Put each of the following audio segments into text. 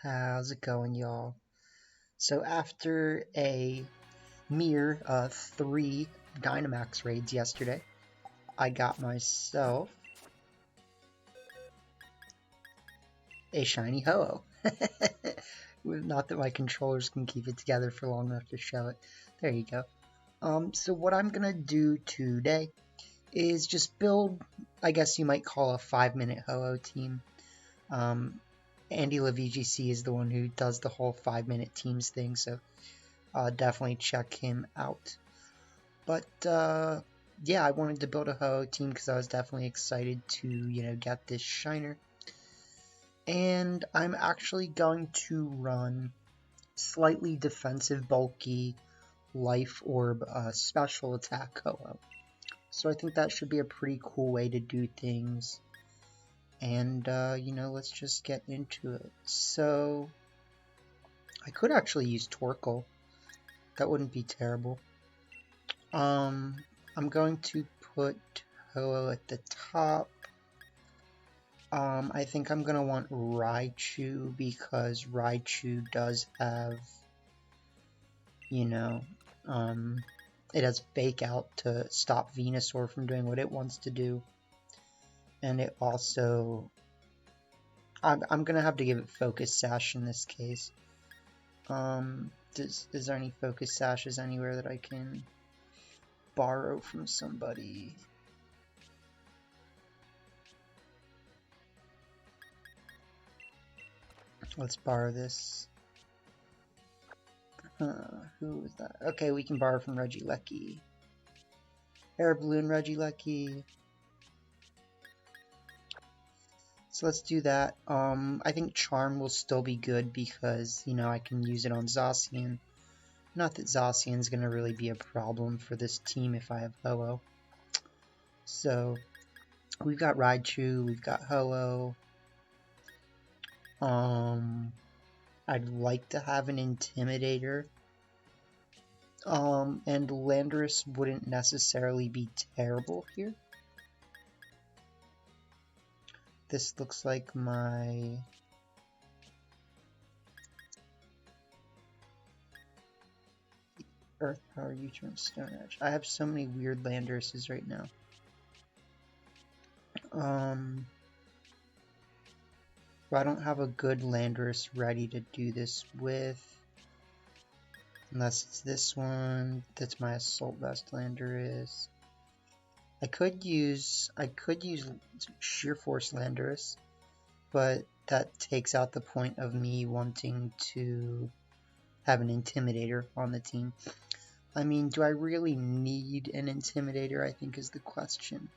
How's it going, y'all? So after a mere 3 Dynamax raids yesterday, I got myself a shiny Ho-Oh. Not that my controllers can keep it together for long enough to show it. There you go. So what I'm gonna do today is just build, I guess you might call a 5-minute Ho-Oh team. AndyLaVGC is the one who does the whole 5-minute teams thing, so definitely check him out. But yeah, I wanted to build a Ho-Oh team because I was definitely excited to, get this shiner. And I'm actually going to run slightly defensive, bulky, life orb special attack Ho-Oh. So I think that should be a pretty cool way to do things. And, let's just get into it. So, I could actually use Torkoal. That wouldn't be terrible. I'm going to put Ho-Oh at the top. I think I'm going to want Raichu because Raichu does have, it has Fake Out to stop Venusaur from doing what it wants to do. And it also, I'm going to have to give it Focus Sash in this case. Is there any Focus Sashes anywhere that I can borrow from somebody? Let's borrow this. Who is that? Okay, we can borrow from Regigigas. Air Balloon Regigigas. So let's do that. I think Charm will still be good because, I can use it on Zacian. Not that Zacian's going to really be a problem for this team if I have Ho-Oh. So, we've got Raichu, we've got Ho-Oh. I'd like to have an Intimidator. And Landorus wouldn't necessarily be terrible here. This looks like my Earth Power U-turn Stone Edge. I have so many weird Landoruses right now. I don't have a good Landorus ready to do this with. Unless it's this one. That's my Assault Vest Landorus. I could use Sheer Force Landorus, but that takes out the point of me wanting to have an Intimidator on the team. I mean, do I really need an Intimidator, I think is the question.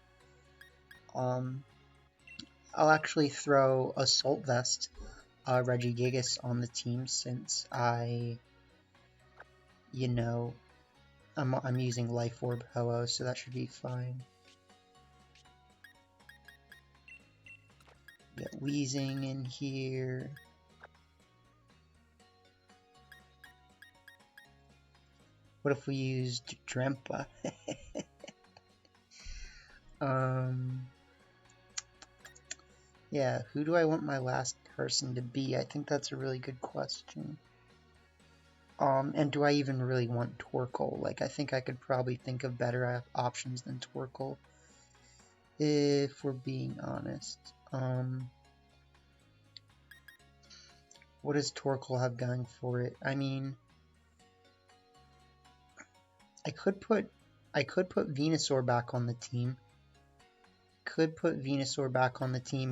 I'll actually throw Assault Vest Regigigas on the team since I'm using Life Orb Ho-Oh, so that should be fine. Get Weezing in here. What if we used Drempa? Yeah, who do I want my last person to be? I think that's a really good question. And do I even really want Torkoal? Like, I think I could probably think of better options than Torkoal, if we're being honest. What does Torkoal have going for it? I mean, I could put Venusaur back on the team.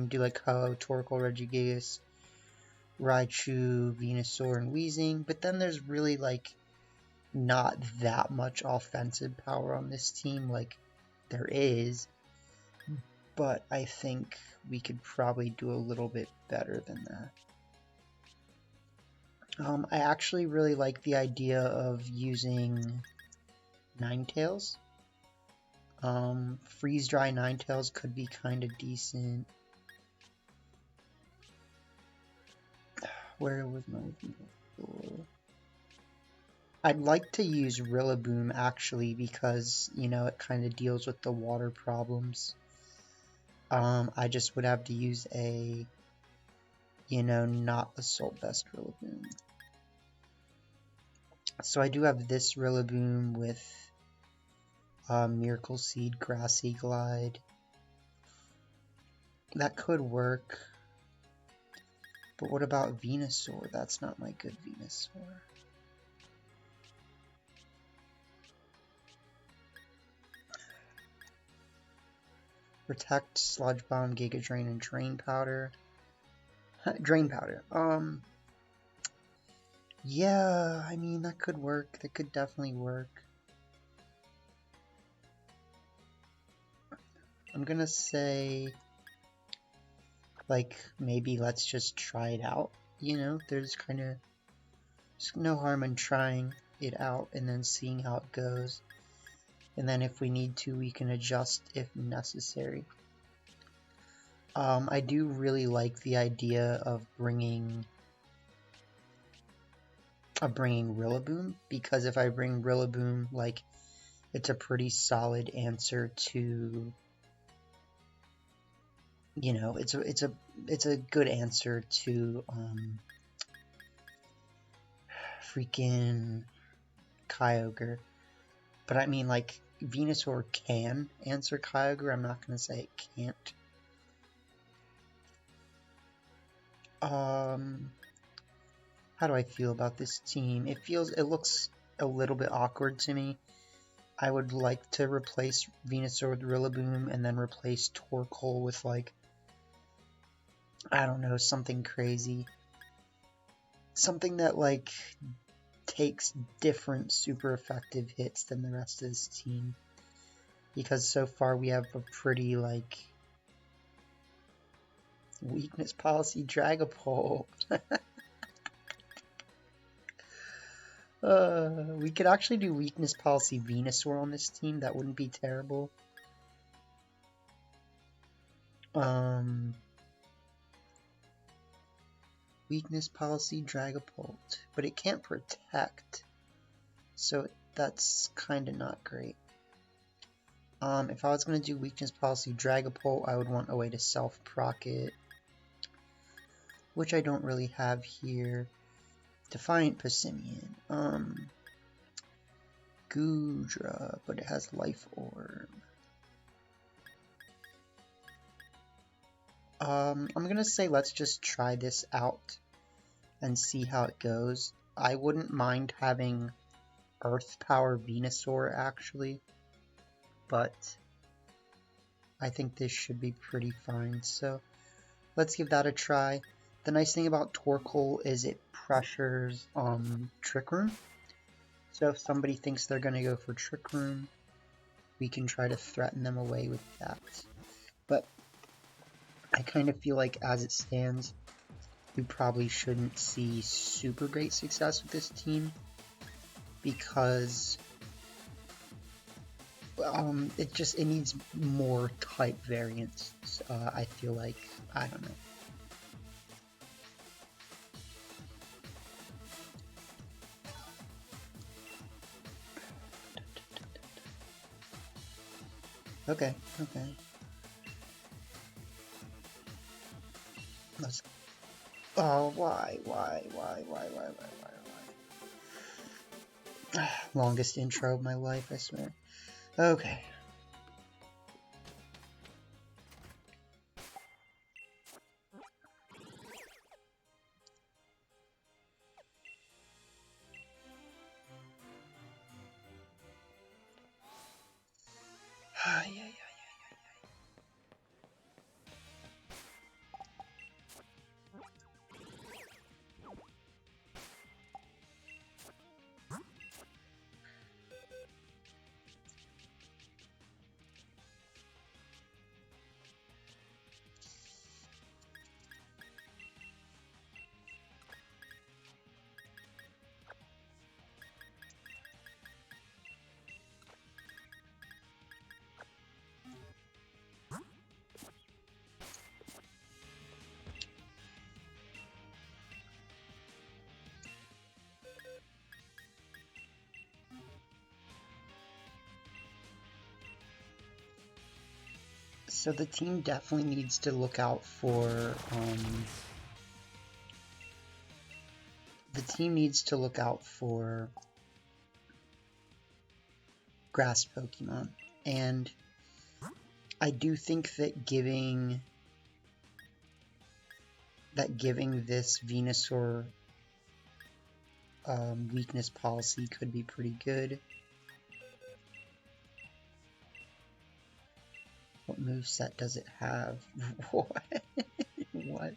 Do like Ho-Oh, Torkoal, Regigigas, Raichu, Venusaur, and Weezing. But then there's really, like, not that much offensive power on this team. Like, there is. But I think we could probably do a little bit better than that. I actually really like the idea of using Ninetales. Freeze Dry Ninetales could be kind of decent. Where was my Venusaur? I'd like to use Rillaboom actually because, it kind of deals with the water problems. I just would have to use a, you know, not Assault Vest Rillaboom. So I do have this Rillaboom with Miracle Seed, Grassy Glide. That could work. But what about Venusaur? That's not my good Venusaur. Protect, Sludge Bomb, Giga Drain, and Drain Powder. Drain Powder. Yeah, I mean, that could work. That could definitely work. I'm gonna say, like, maybe let's just try it out. You know, there's no harm in trying it out and then seeing how it goes. And then if we need to, we can adjust if necessary. I do really like the idea of bringing Rillaboom, because if I bring Rillaboom, like, it's a pretty solid answer to, you know, it's a good answer to freaking Kyogre. But I mean, like, Venusaur can answer Kyogre. I'm not gonna say it can't. How do I feel about this team? It looks a little bit awkward to me. I would like to replace Venusaur with Rillaboom and then replace Torkoal with, like, I don't know, something crazy. Something that, like, takes different super effective hits than the rest of this team. Because so far we have a pretty, like, weakness policy Dragapult. We could actually do weakness policy Venusaur on this team. That wouldn't be terrible. Weakness policy Dragapult, but it can't protect, so that's kind of not great. If I was going to do weakness policy Dragapult, I would want a way to self-proc it, which I don't really have here. Defiant Passimian, Goodra, but it has Life Orb. I'm gonna say let's just try this out and see how it goes. I wouldn't mind having Earth Power Venusaur actually, but I think this should be pretty fine, so let's give that a try. The nice thing about Torkoal is it pressures Trick Room, so if somebody thinks they're gonna go for Trick Room, we can try to threaten them away with that. But I kind of feel like as it stands, we probably shouldn't see super great success with this team because it needs more type variants. I feel like, I don't know. Okay. Let's. Oh, why? Longest intro of my life, I swear. Okay. Yeah. So the team definitely needs to look out for the team needs to look out for grass Pokemon, and I do think that giving this Venusaur weakness policy could be pretty good. What moveset does it have? What? What?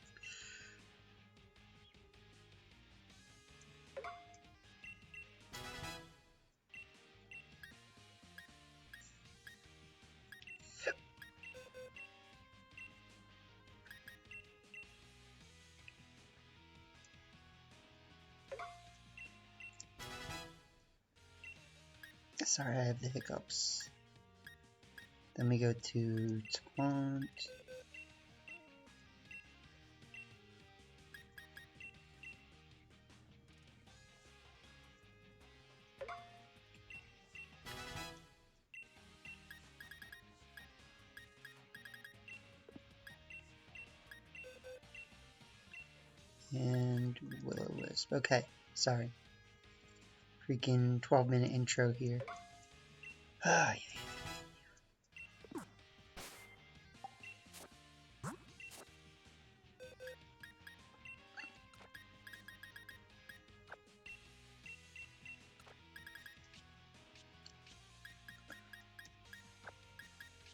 Sorry, I have the hiccups. Then we go to Taunt. And Will-O-Wisp. Okay, sorry. Freaking 12-minute intro here. Ah, yeah.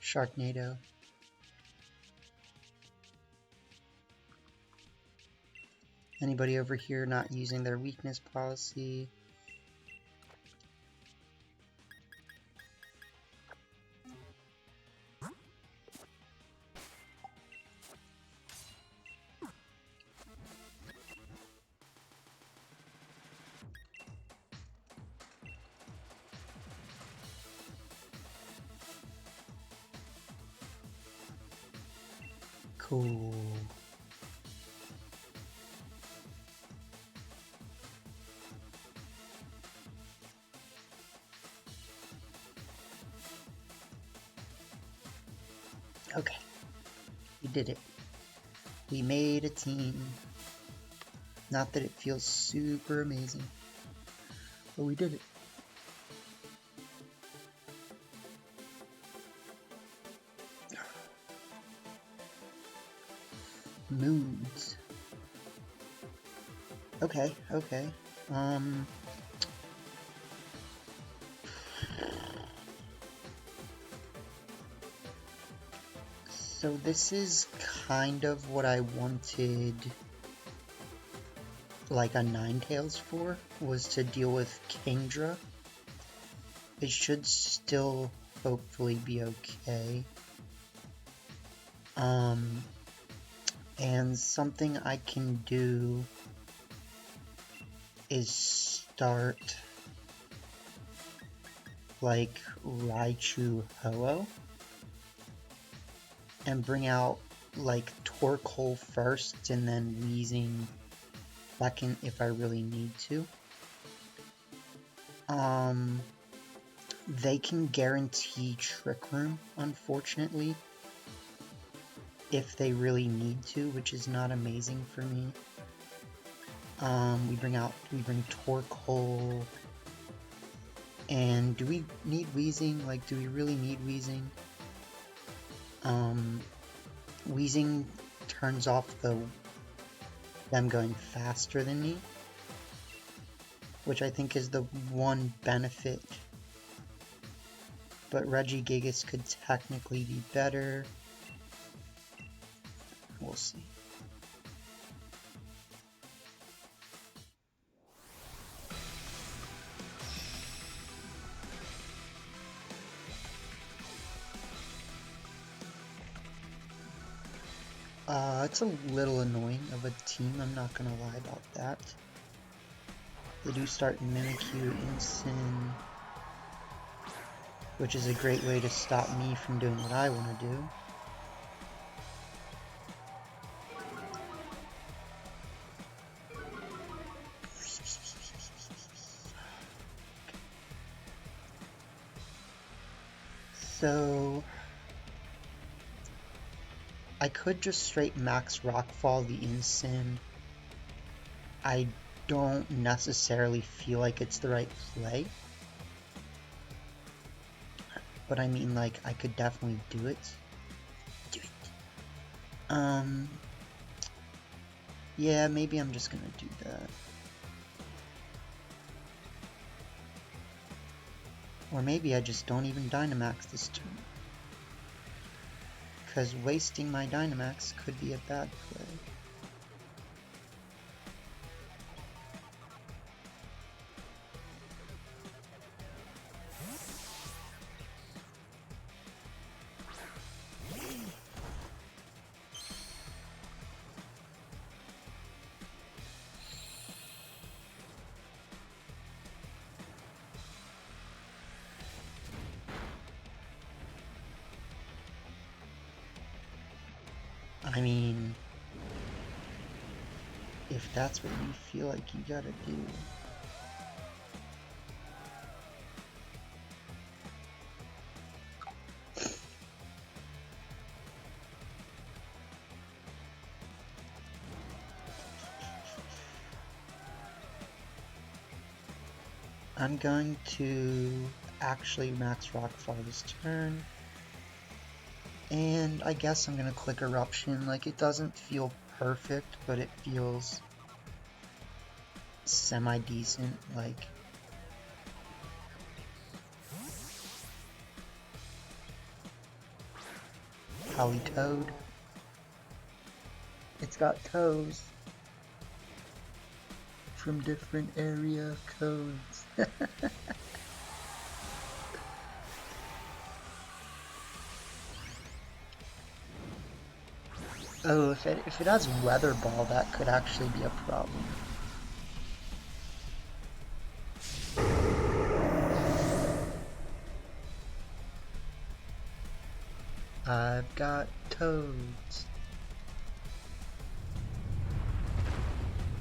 Sharknado. Anybody over here not using their weakness policy? Cool. Okay, we did it. We made a team. Not that it feels super amazing, but we did it. Moons. Okay, okay. So this is kind of what I wanted, like, a Ninetales for, was to deal with Kingdra. It should still hopefully be okay. And something I can do is start, like, Raichu Ho-Oh and bring out, like, Torkoal first and then Weezing second if I really need to. They can guarantee Trick Room, unfortunately, if they really need to, which is not amazing for me. We bring Torkoal, and do we need Weezing? Like, do we really need Weezing? Weezing turns off them going faster than me, which I think is the one benefit. But Regigigas could technically be better. We'll see. It's a little annoying of a team, I'm not gonna lie about that. They do start Mimikyu, Incin, which is a great way to stop me from doing what I want to do. So I could just straight max Rockfall the Incin. I don't necessarily feel like it's the right play. But I mean, like, I could definitely do it. Do it. Yeah, maybe I'm just gonna do that. Or maybe I just don't even Dynamax this turn. Because wasting my Dynamax could be a bad play. I mean, if that's what you feel like you gotta do. I'm going to actually max Rockfall this turn. And I guess I'm gonna click Eruption. Like, it doesn't feel perfect, but it feels semi-decent. Like, Politoed. It's got toes from different area codes. Oh, if it has Weather Ball, that could actually be a problem. I've got toads.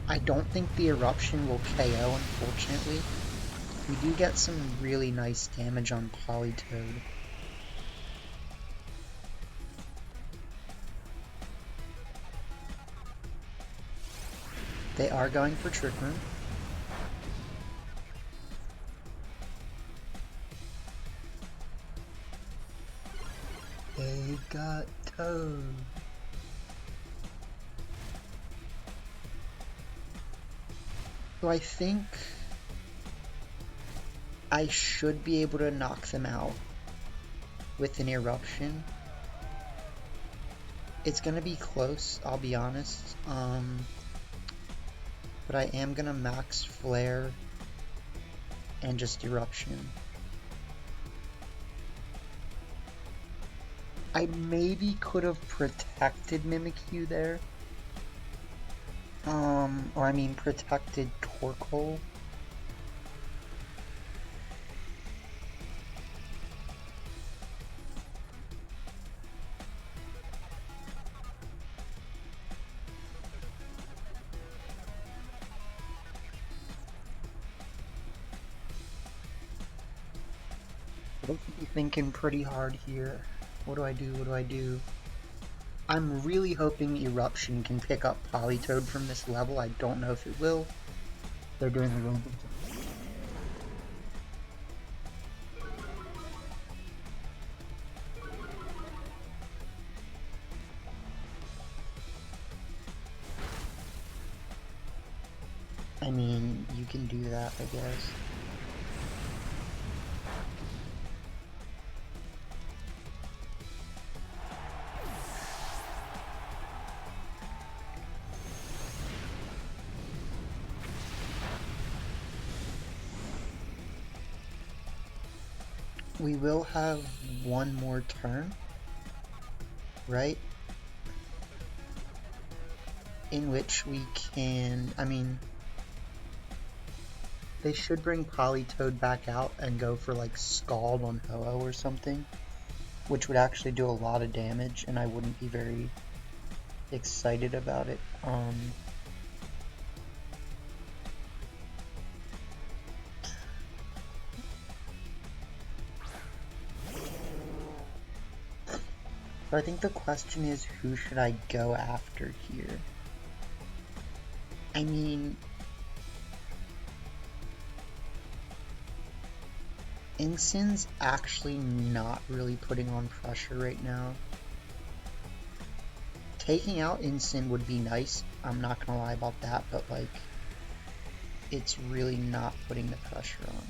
I don't think the Eruption will KO, unfortunately. We do get some really nice damage on Politoed. They are going for Trick Room. They've got Toad. So I think I should be able to knock them out with an Eruption. It's gonna be close, I'll be honest. But I am gonna max Flare and just Eruption. I maybe could have protected Mimikyu there. Or I mean protected Torkoal. I'm thinking pretty hard here. What do I do? What do I do? I'm really hoping Eruption can pick up Politoed from this level. I don't know if it will. They're doing the wrong thing. I mean, you can do that, I guess. We will have one more turn, right? In which we can, I mean, they should bring Politoed back out and go for like Scald on Ho-Oh or something, which would actually do a lot of damage, and I wouldn't be very excited about it. So I think the question is, who should I go after here? I mean, Ensign's actually not really putting on pressure right now. Taking out Ensign would be nice, I'm not gonna lie about that, but like, it's really not putting the pressure on.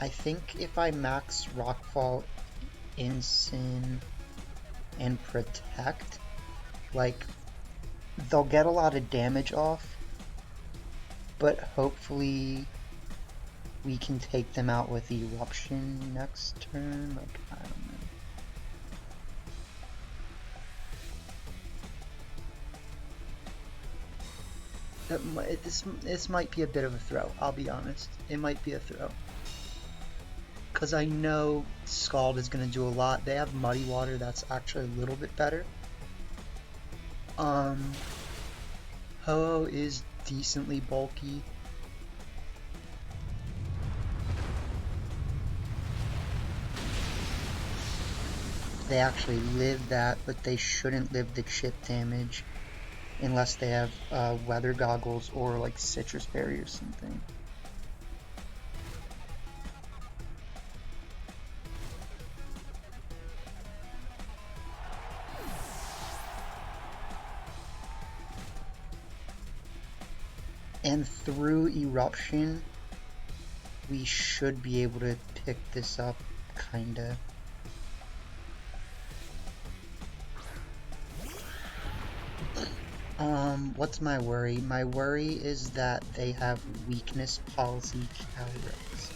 I think if I max Rockfall, Ensign, and Protect, like, they'll get a lot of damage off, but hopefully we can take them out with Eruption next turn. Like, I don't know. This might be a bit of a throw, I'll be honest. It might be a throw. Because I know Scald is going to do a lot. They have Muddy Water, that's actually a little bit better. Ho-Oh is decently bulky. They actually live that, but they shouldn't live the chip damage unless they have weather goggles or like citrus berry or something. And through Eruption, we should be able to pick this up, kinda. What's my worry? My worry is that they have weakness policy Calrex.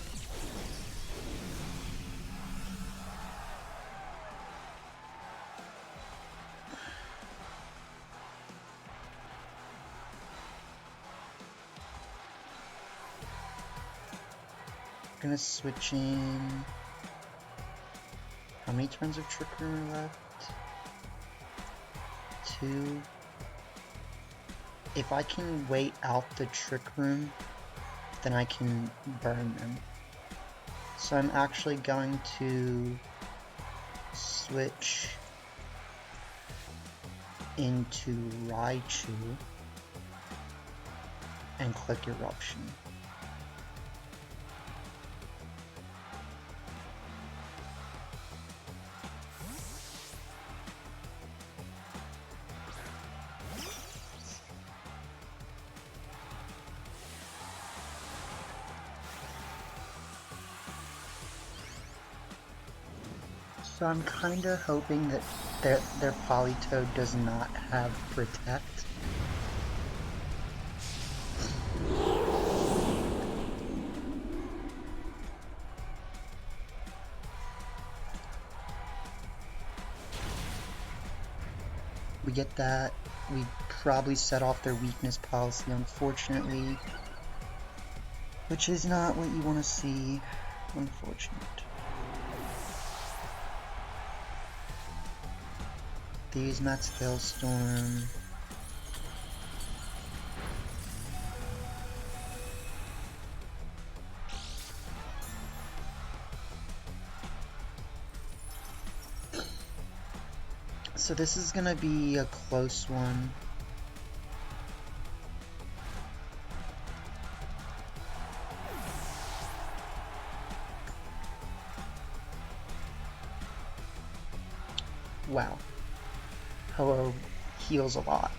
I'm gonna switch in. How many turns of Trick Room are left? 2. If I can wait out the Trick Room, then I can burn them. So I'm actually going to switch into Raichu and click Eruption. So I'm kinda hoping that their Politoed does not have Protect. We get that. We probably set off their weakness policy, unfortunately. Which is not what you want to see. Unfortunate. These Max Hailstorm. So this is gonna be a close one. Wow. Hello heals a lot.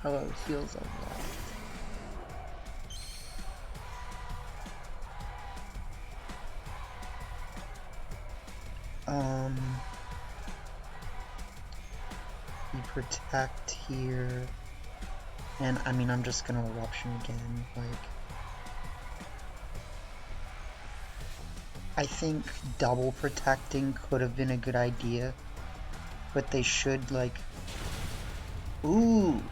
Hello heals a lot. We protect here. And I mean, I'm just gonna Eruption again, like. I think double protecting could have been a good idea, but they should, like, ooh.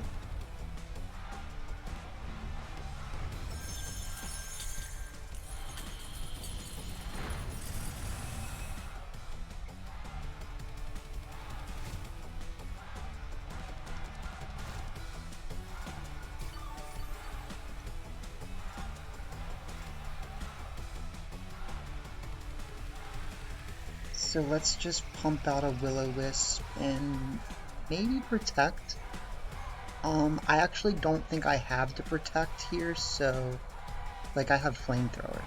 So let's just pump out a Will-O-Wisp and maybe protect. I actually don't think I have to protect here, so Like, I have Flamethrower.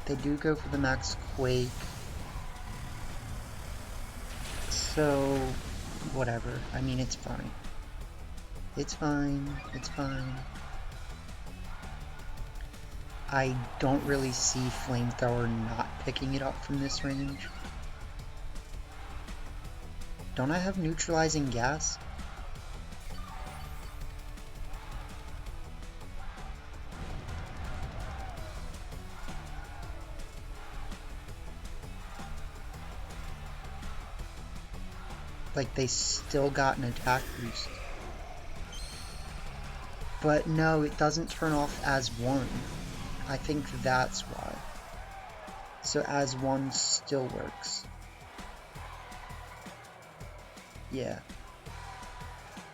They do go for the max Quake. So, whatever. I mean, it's fine. It's fine. It's fine. I don't really see Flamethrower not picking it up from this range. Don't I have Neutralizing Gas? Like, they still got an attack boost. But no, it doesn't turn off as one. I think that's why. So as one still works. Yeah.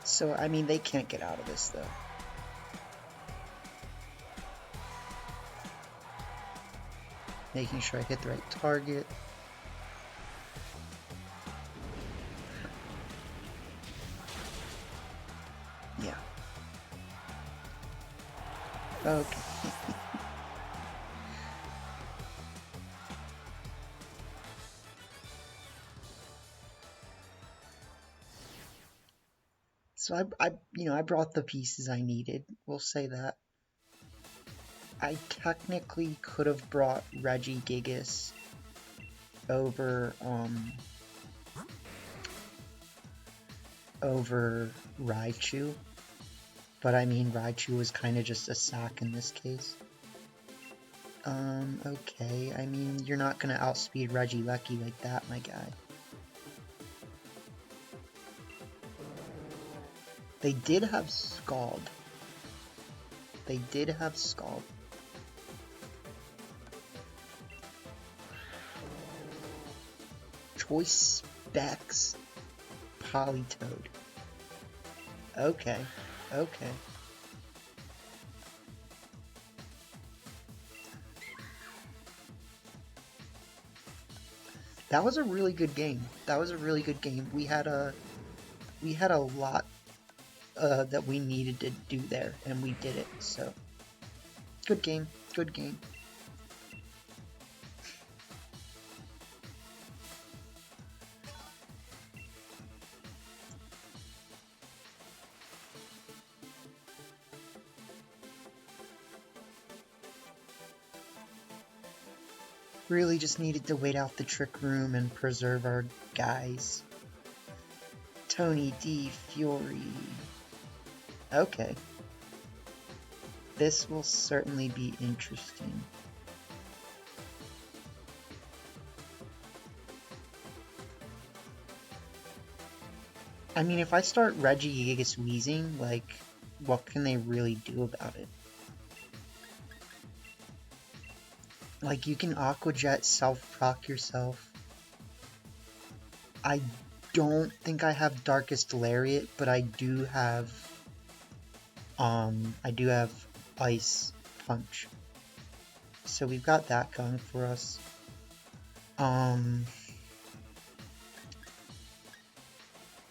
So, I mean, they can't get out of this, though. Making sure I hit the right target. Yeah. Okay. So I brought the pieces I needed. We'll say that. I technically could have brought Regigigas over Raichu, but I mean Raichu was kind of just a sack in this case. Okay, I mean you're not gonna outspeed Regigigas like that, my guy. They did have Scald. They did have Scald. Choice Specs Politoed. Okay, okay. That was a really good game. That was a really good game. We had a lot that we needed to do there, and we did it. So, good game. Good game. Really just needed to wait out the trick room and preserve our guys. Tony D. Fury. Okay. This will certainly be interesting. I mean, if I start Regigigas Weezing, like, what can they really do about it? Like, you can Aqua Jet self-proc yourself. I don't think I have Darkest Lariat, but I do have Ice Punch. So we've got that going for us.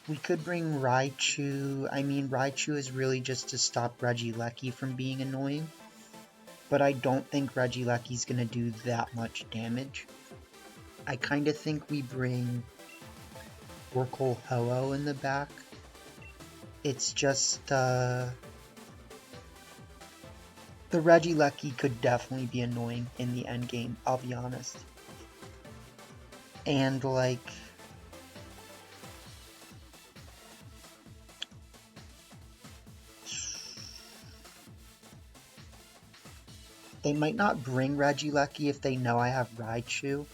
We could bring Raichu. I mean, Raichu is really just to stop Regigigas from being annoying. But I don't think Regigigas gonna do that much damage. I kind of think we bring Orkle Ho-Oh in the back. It's just, the Regigigas could definitely be annoying in the end game, I'll be honest. And, like, they might not bring Regigigas if they know I have Raichu.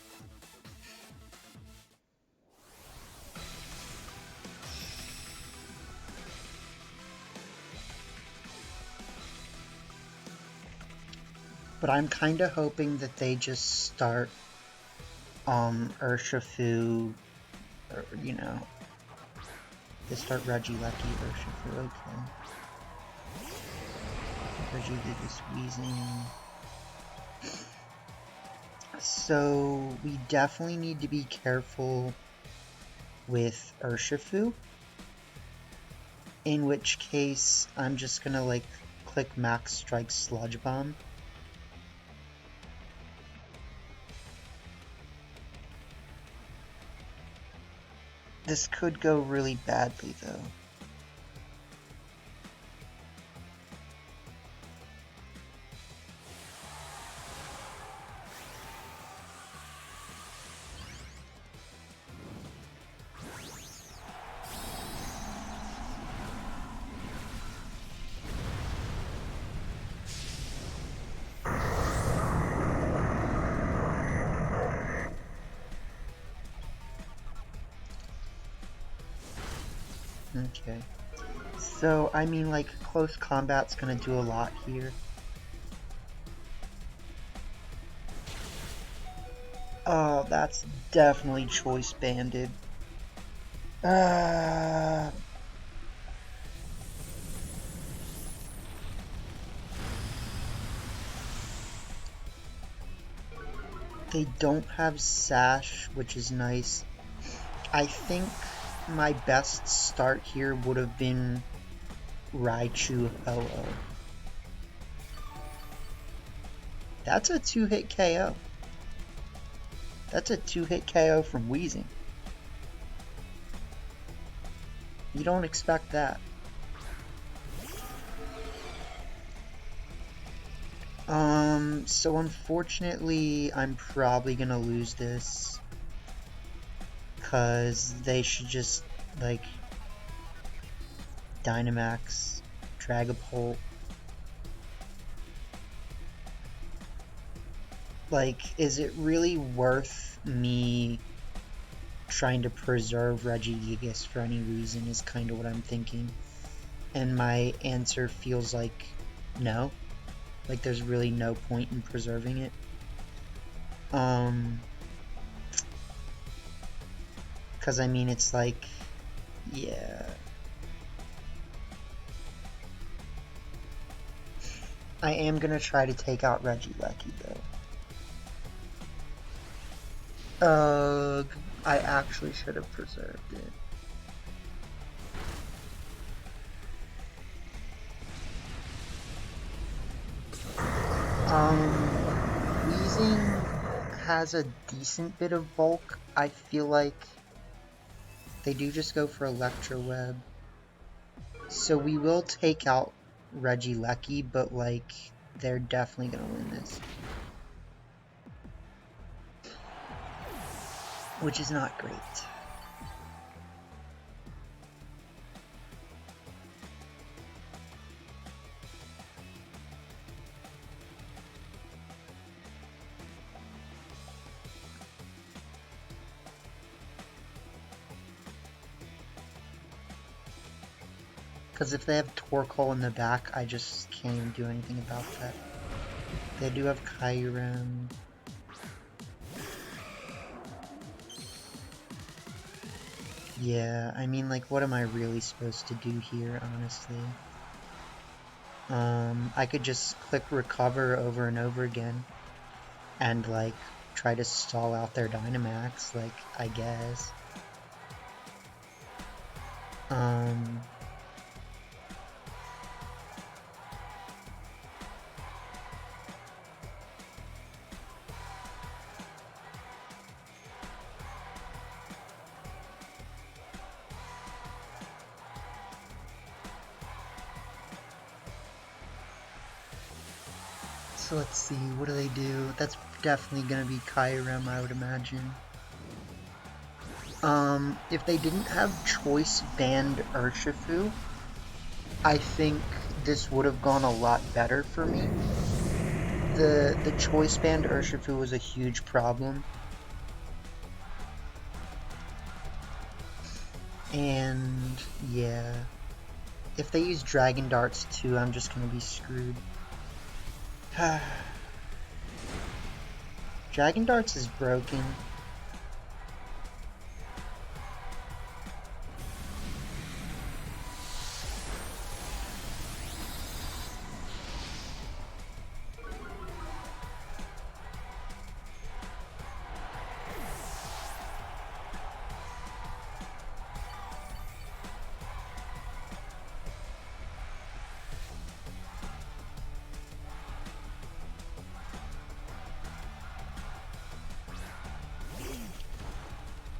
But I'm kind of hoping that they just start Urshifu, or, you know, they start Regigigas, Urshifu, okay. Regigigas Weezing. So we definitely need to be careful with Urshifu, in which case I'm just gonna like click Max Strike Sludge Bomb. This could go really badly though. Okay. So, I mean, like, close combat's gonna do a lot here. Oh, that's definitely choice banded. They don't have Sash, which is nice. I think my best start here would have been Raichu Ho-Oh. That's a 2-hit KO. That's a 2-hit KO from Weezing. You don't expect that. So unfortunately, I'm probably gonna lose this. Cause they should just, like, Dynamax, Dragapult. Like, is it really worth me trying to preserve Regigigas for any reason is kind of what I'm thinking. And my answer feels like no. Like, there's really no point in preserving it. Because, I mean, it's like, yeah. I am going to try to take out Regilecky, though. I actually should have preserved it. Weezing has a decent bit of bulk. I feel like they do just go for Electro Web. So we will take out Regilecky, but like, they're definitely gonna win this. Which is not great. Because if they have Torkoal in the back, I just can't even do anything about that. They do have Kyurem. Yeah, I mean, like, what am I really supposed to do here, honestly? I could just click recover over and over again and, like, try to stall out their Dynamax, like, I guess. So let's see, what do they do? That's definitely gonna be Kyurem, I would imagine. If they didn't have choice banned Urshifu, I think this would have gone a lot better for me. The choice banned Urshifu was a huge problem. And yeah, if they use Dragon Darts too, I'm just gonna be screwed. Dragon Darts is broken.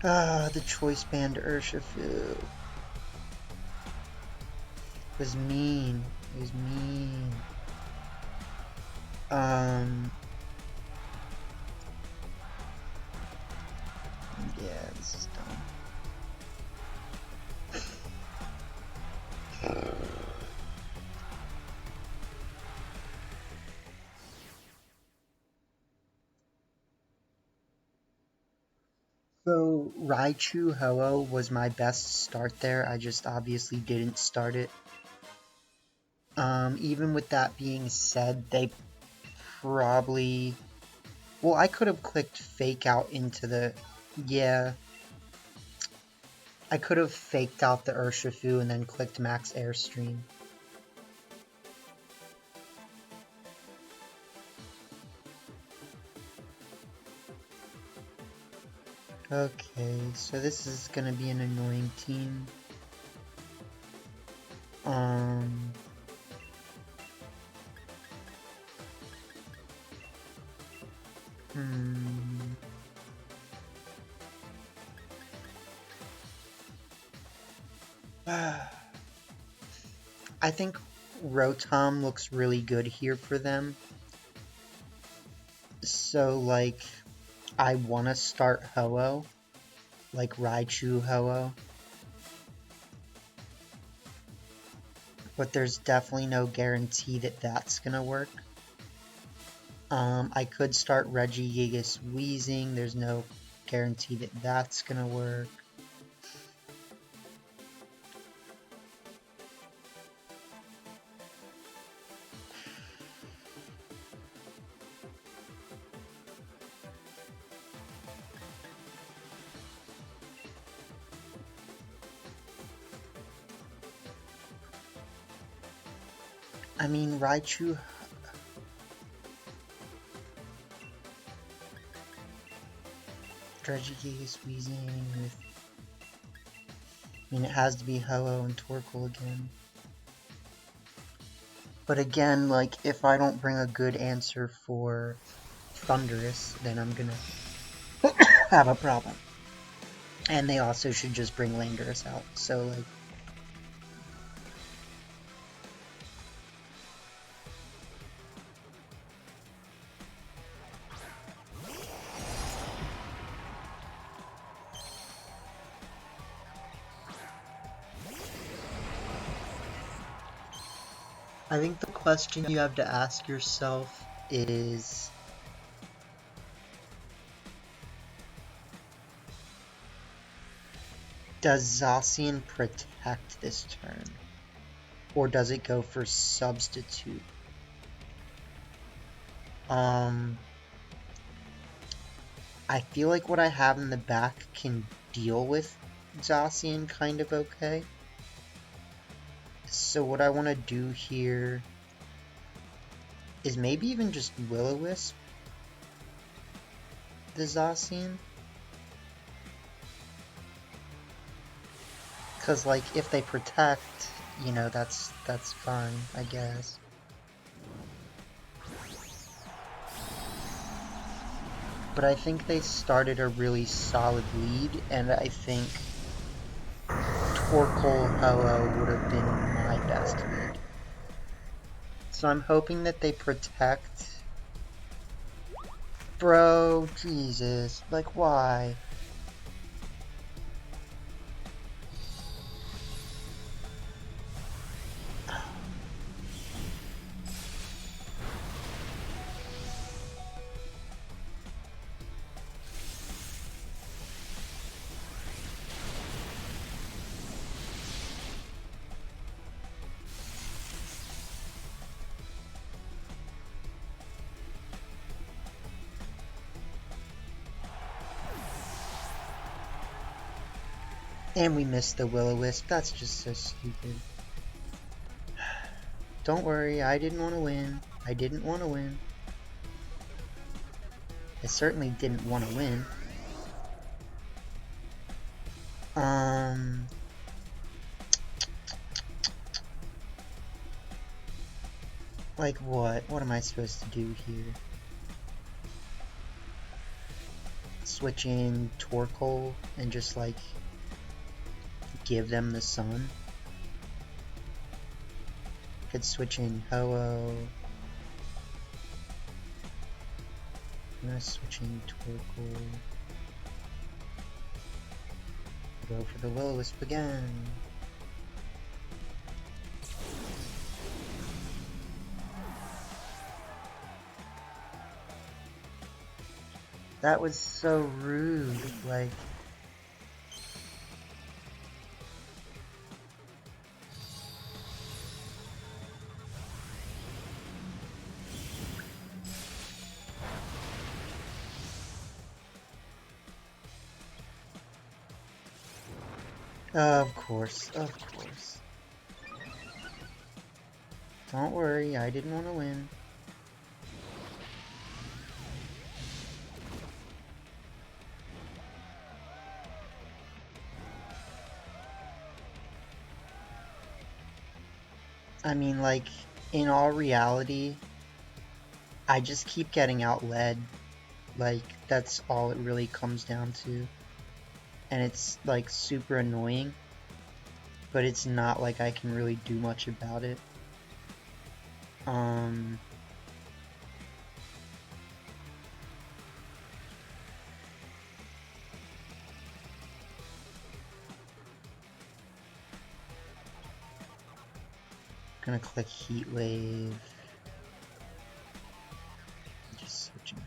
Ah, the choice band Urshifu. It was mean. It was mean. Yeah, this is dumb. So, Raichu Ho-Oh was my best start there. I just obviously didn't start it. Even with that being said, they probably... Well, I could have clicked Fake Out into the... Yeah. I could have faked out the Urshifu and then clicked Max Airstream. Okay, so this is gonna be an annoying team. I think Rotom looks really good here for them. So, like, I want to start Ho-Oh, like Raichu Ho-Oh. But there's definitely no guarantee that that's going to work. I could start Regigigas Weezing. There's no guarantee that that's going to work. I mean, Raichu... Regigigas Weezing with... I mean, it has to be Ho-Oh and Torkoal again. But again, like, if I don't bring a good answer for Thundurus, then I'm gonna have a problem. And they also should just bring Landorus out, so, like... I think the question you have to ask yourself is... Does Zacian protect this turn? Or does it go for substitute? I feel like what I have in the back can deal with Zacian kind of okay. So what I want to do here is maybe even just Will-O-Wisp the Zacian. Because, like, if they protect, you know, that's fine, I guess. But I think they started a really solid lead, and I think Torkoal Ho-Oh would have been my best lead. So I'm hoping that they protect. Bro, Jesus, like, why? And we missed the Will-O-Wisp. That's just so stupid. Don't worry, I didn't want to win. I didn't want to win. I certainly didn't want to win. Like what? What am I supposed to do here? switch in Torkoal and just like give them the sun. Could switch in Ho-Oh. I'm gonna switch in Torkoal. Go for the Will-O-Wisp again. That was so rude, like... Of course, of course. Don't worry, I didn't want to win. I mean, like, in all reality, I just keep getting outled. Like, that's all it really comes down to. And it's, like, super annoying. But it's not like I can really do much about it. Gonna click Heat Wave. Just switching.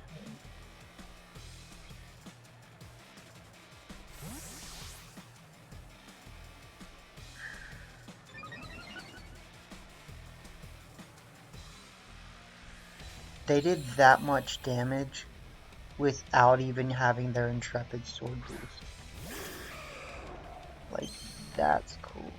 They did that much damage without even having their Intrepid Sword boost. Like, that's cool.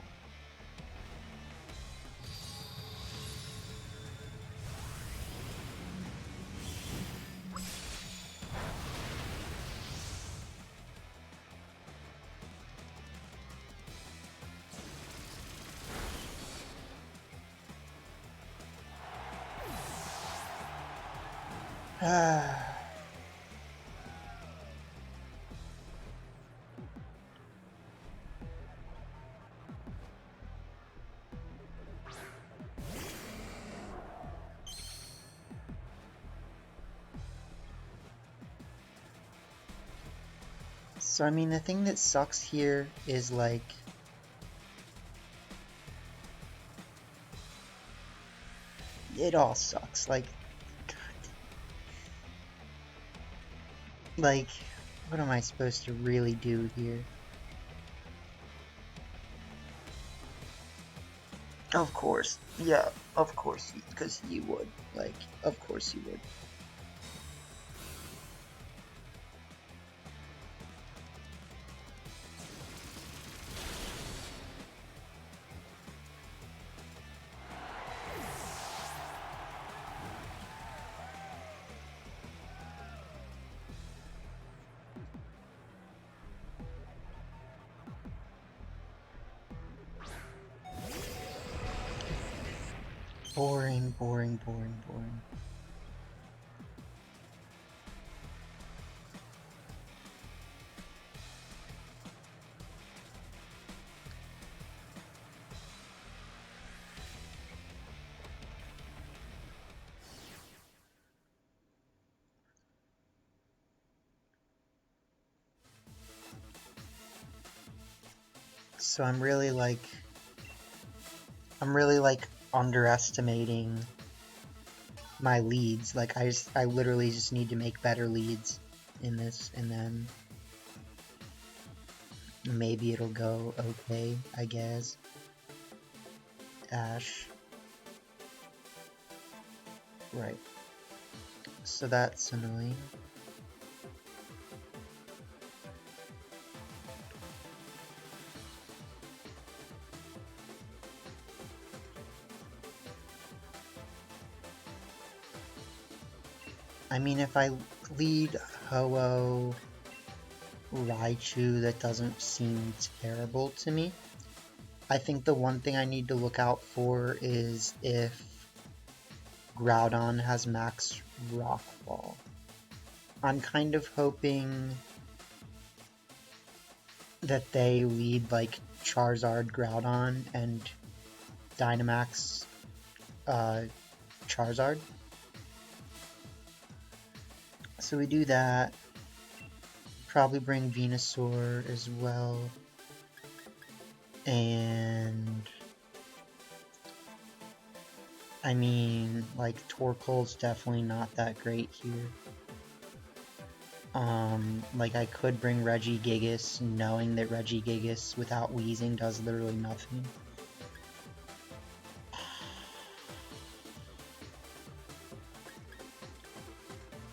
So I mean, the thing that sucks here is like, it all sucks. Like, God. Like, what am I supposed to really do here? Of course, yeah, of course, because you would. Like, of course you would. Boring, boring, boring, boring. So I'm really like underestimating my leads. Like I literally just need to make better leads in this, and then maybe it'll go okay, I guess. Ash. Right. So that's annoying. I mean, if I lead Ho-Oh, Raichu, that doesn't seem terrible to me. I think the one thing I need to look out for is if Groudon has max Rock Ball. I'm kind of hoping that they lead like Charizard, Groudon, and Dynamax Charizard. So we do that. Probably bring Venusaur as well. And I mean, like, Torkoal's definitely not that great here. Like, I could bring Regigigas, knowing that Regigigas without Weezing does literally nothing.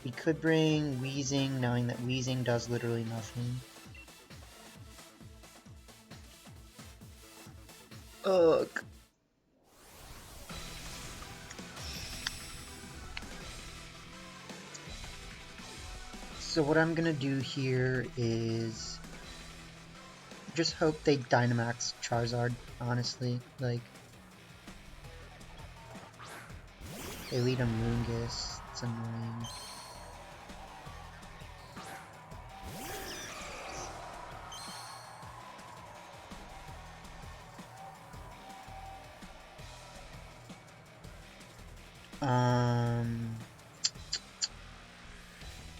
We could bring Weezing, knowing that Weezing does literally nothing. Ugh. So what I'm gonna do here is just hope they Dynamax Charizard, honestly. Like, they lead a Moongus, it's annoying.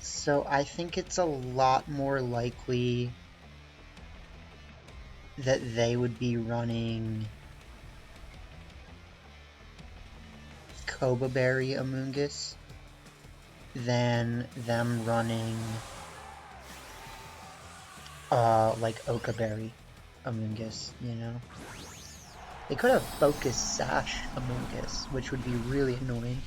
So I think it's a lot more likely that they would be running Koba Berry Amoonguss than them running like Oka Berry Amoonguss, you know? They could have Focus Sash Amoonguss, which would be really annoying.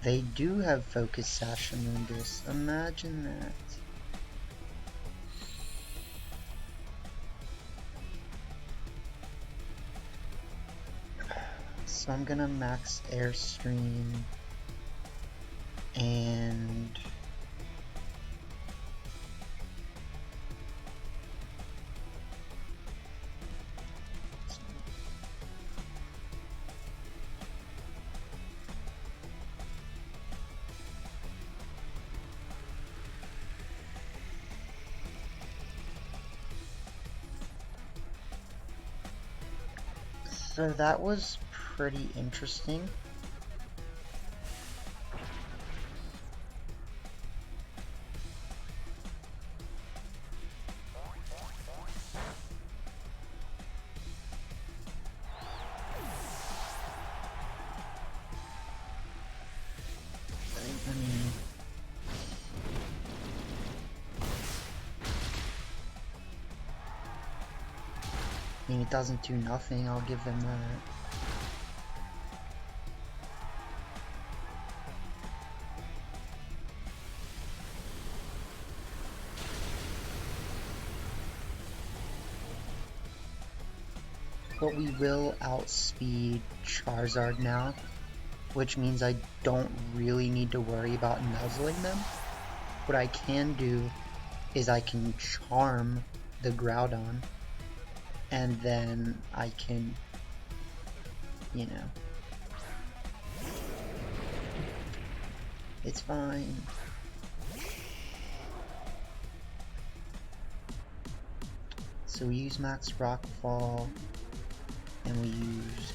They do have Focus Sash Amoonguss. Imagine that. So I'm gonna max Airstream and so that was pretty interesting. I mean, it doesn't do nothing, I'll give them that. But we will outspeed Charizard now, which means I don't really need to worry about nuzzling them. What I can do is I can charm the Groudon, and then I can, you know, it's fine. So we use Max Rockfall, and we use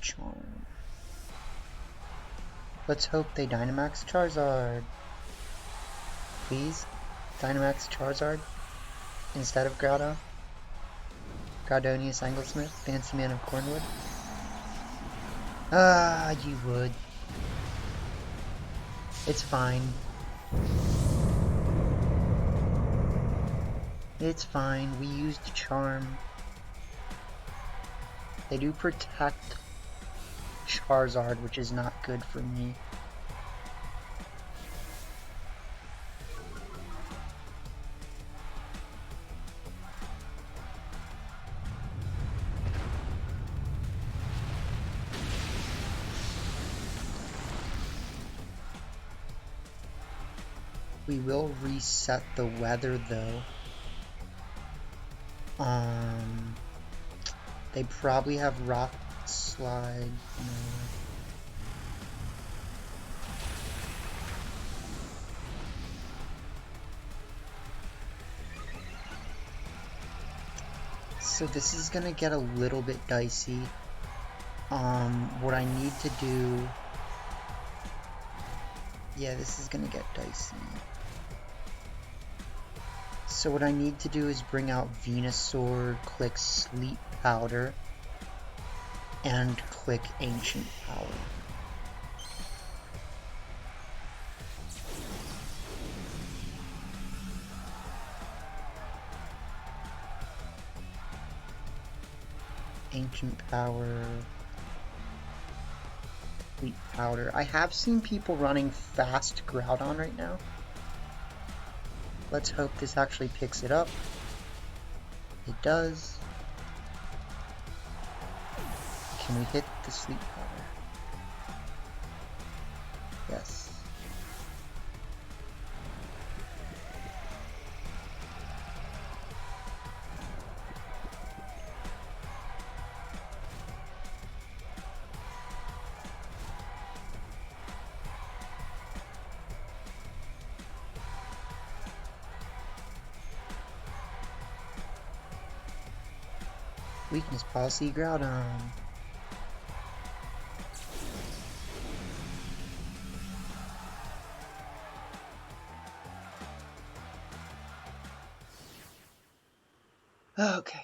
Charm. Let's hope they Dynamax Charizard. Please, Dynamax Charizard instead of Groudon. Groudonius Anglesmith, Fancy Man of Cornwood. Ah, you would. It's fine. It's fine, we used Charm. They do protect Charizard, which is not good for me. We will reset the weather though. They probably have rock slide. No. So this is gonna get a little bit dicey. What I need to do... Yeah, this is gonna get dicey. So what I need to do is bring out Venusaur, click Sleep Powder, and click Ancient Power. Ancient Power, Sleep Powder. I have seen people running fast Groudon right now. Let's hope this actually picks it up. It does. Can we hit the Sleep Powder? Yes. Weakness policy, Groudon. Okay.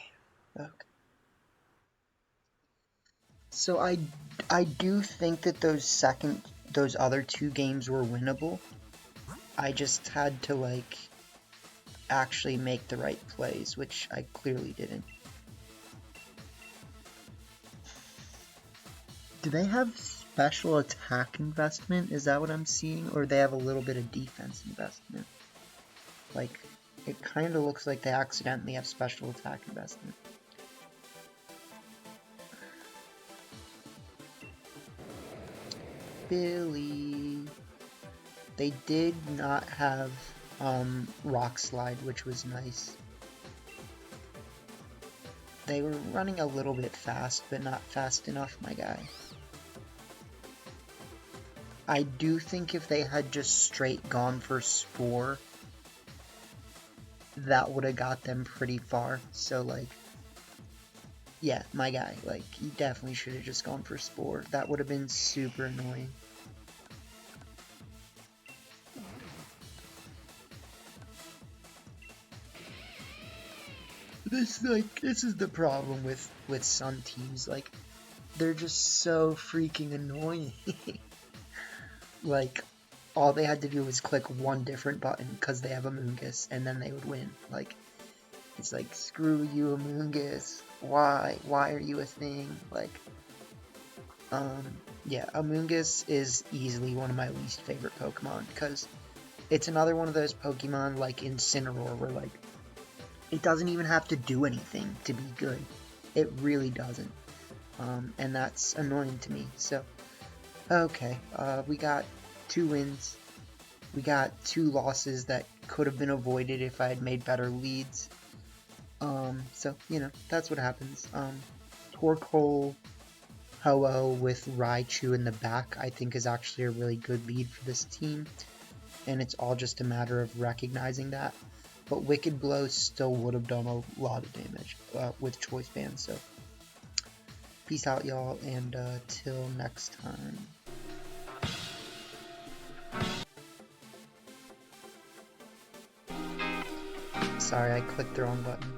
So I do think that those other two games were winnable. I just had to like actually make the right plays, which I clearly didn't. Do they have special attack investment? Is that what I'm seeing? Or they have a little bit of defense investment? Like, it kind of looks like they accidentally have special attack investment. Billy. They did not have Rock Slide, which was nice. They were running a little bit fast, but not fast enough, my guy. I do think if they had just straight gone for Spore, that would have got them pretty far. So, like, yeah, my guy, like, you definitely should have just gone for Spore. That would have been super annoying. This is the problem with some teams. Like, they're just so freaking annoying. Like, all they had to do was click one different button because they have Amoonguss, and then they would win. Like, it's like, screw you, Amoonguss. Why are you a thing? Like, yeah, Amoonguss is easily one of my least favorite Pokemon because it's another one of those Pokemon like Incineroar where like it doesn't even have to do anything to be good. It really doesn't. And that's annoying to me. So, okay, we got 2 wins. We got 2 losses that could have been avoided if I had made better leads. So, you know, that's what happens. Torkoal Ho-Oh with Raichu in the back, I think is actually a really good lead for this team. And it's all just a matter of recognizing that. But Wicked Blow still would have done a lot of damage with Choice Band. So, peace out, y'all, and till next time. Sorry, I clicked the wrong button.